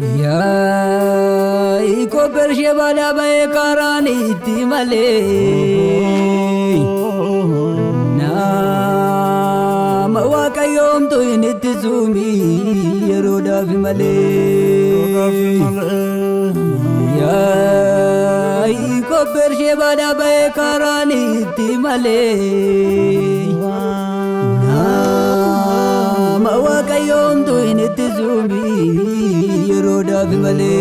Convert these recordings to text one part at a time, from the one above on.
Yaa iko bershe bala bae karani timale na mawaka yom to initi zumi yeroda vimale Yaa iko bershe bala bae karani timale na mawaka yom to initi zumi yeroda vimale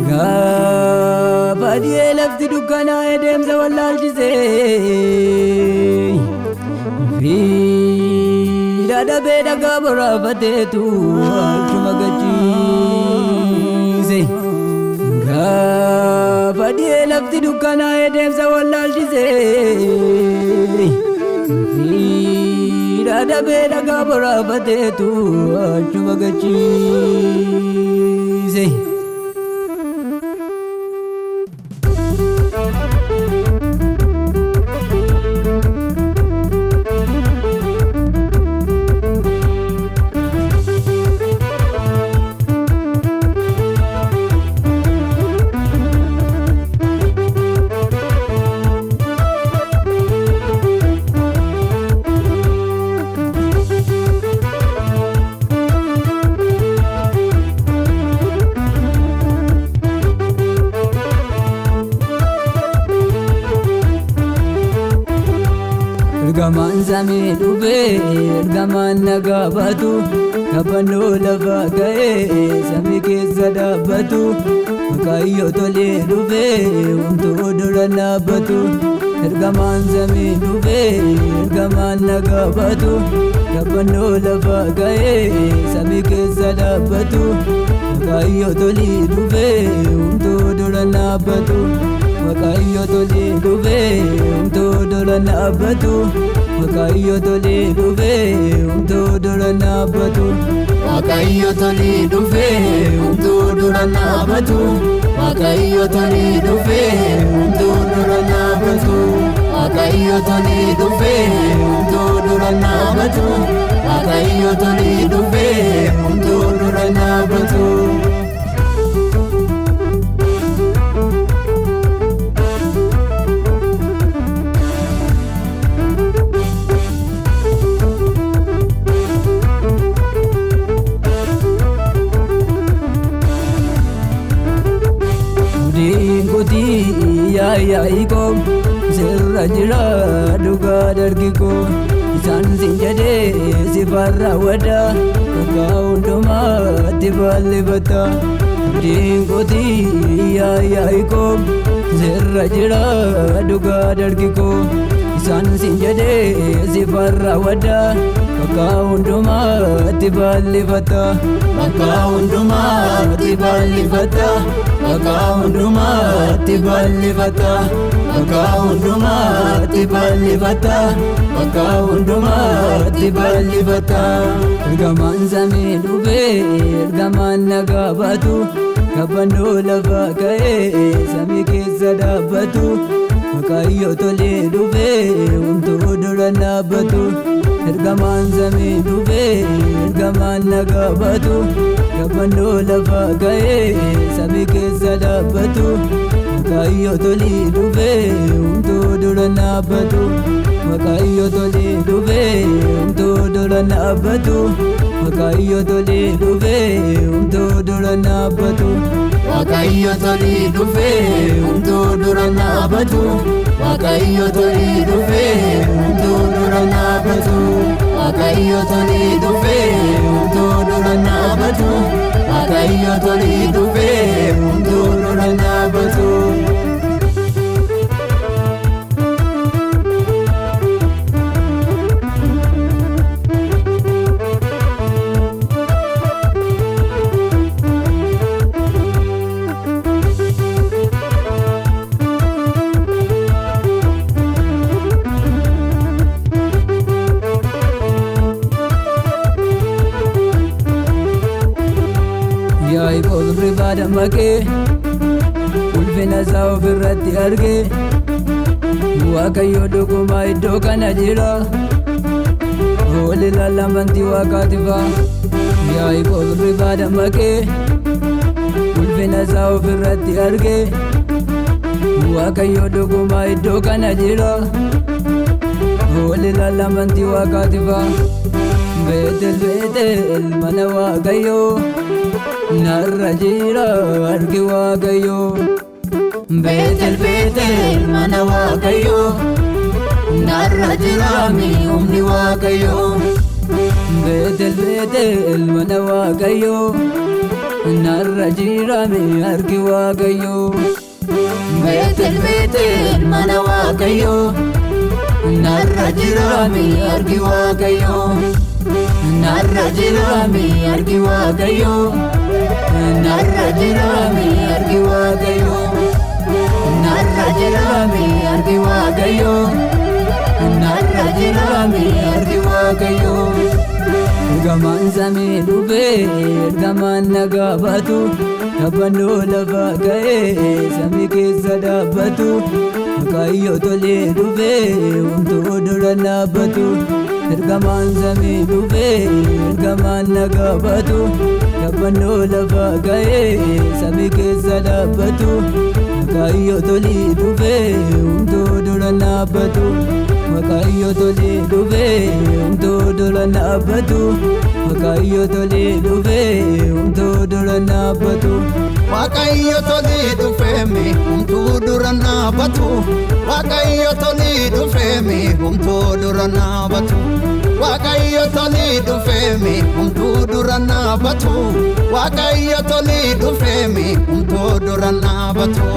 Gabadie lafti dukkana edem zawallal jise Vida da beda gabara fatetu Chuma gachise Gabadie lafti dukkana edem zawallal jise Vida da beda gabara fatetu Chuma gachise Ergaman zame dube, ergaman nagabatu Kabano lafa gae, zame kesa dabatu Makayo tole dube, unto dura nabatu Ergaman zame dube, ergaman nagabatu Kabano lafa gae, zame kesa dabatu Makayo tole dube, unto dura nabatu Makayo tole dube, unto dura nabatu Makayo tole dube, unto dura nabatu Makayo tole dube, unto dura nabatu Makayo tole dube, unto dura nabatu Makayo tole dube, unto dura nabatu Makayo tole dube, unto dura nabatu Ya ikom sirra jira duga dargiko isan sinjade sibarra wada ka unduma tiballi bata dingoti ya ikom sirra jira duga dargiko isan sinjade sibarra wada ka unduma tiballi bata ka unduma tiballi bata Makaunduma tibalivata Makaunduma tibalivata Makaunduma tibalivata Ergaman zame dube ergaman nagabatu Kabano lafa gae zame kesa dabatu Makayo tole dube unto dura nabatu Ergaman zame dube ergaman nagabatu Kabano lafa gae zame kesa dabatu Makayo tole dube unto dura nabatu Makayo tole dube unto dura nabatu Makayo tole dube unto dura nabatu Makayo tole dube unto dura nabatu Makayo tole dube unto dura nabatu Makayo tole dube unto dura nabatu Makayo tole dube unto dura nabatu Yaa'ikoon ribaadha makee ulfina isaa ofirratti argee Waaqayyo dhugumaa iddoo kana jira Hooli lallabantii waaqaatiifaa Yaa'ikoon ribaa dammaqee ulfina isaa ofirratti argee Waaqayyo dhugumaa iddoo kana jira Hooli lallamantii waaqaatifa Beetel Beetel mana Waaqayyo narra jira argi Waaqayyo Beetel Beetel mana Waaqayyo narra jira humni Waaqayyo Beetel Beetel mana Waaqayyo narra jira argi Waaqayyo Beetel Beetel mana Waaqayyo narra jira argi Waaqayyo narra jira argi Waaqayyo narra jira argi Waaqayyo narra jira argi Waaqayyo narra jira argi Waaqayyo Ergamaan samii dhufee ergamaan nagaa baatu Taphannoo lafa ka'ee samii keessa dhaabbatu Waaqayyo tolee dhufee homtuu dura dhaabbatu Ergamaan samii dhufee ergamaan nagaa baatu Taphannoo lafa ka'ee samii keessa dhaabbatu Waaqayyo tolee dhufee homtuu dura dhaabbatu Waaqayyo tolee dhufee homtuu dura dhaabbatu Waaqayyo tolee dhufee homtuu dura dhaabbatu Waaqayyo tolee dhufee homtuu dura dhaabbatu Waaqayyo tolee dhufee homtuu dura dhaabbatu Waaqayyo tolee dhufee homtuu dura dhaabbatu Waaqayyo tolee dhufee homtuu dura dhaabbatu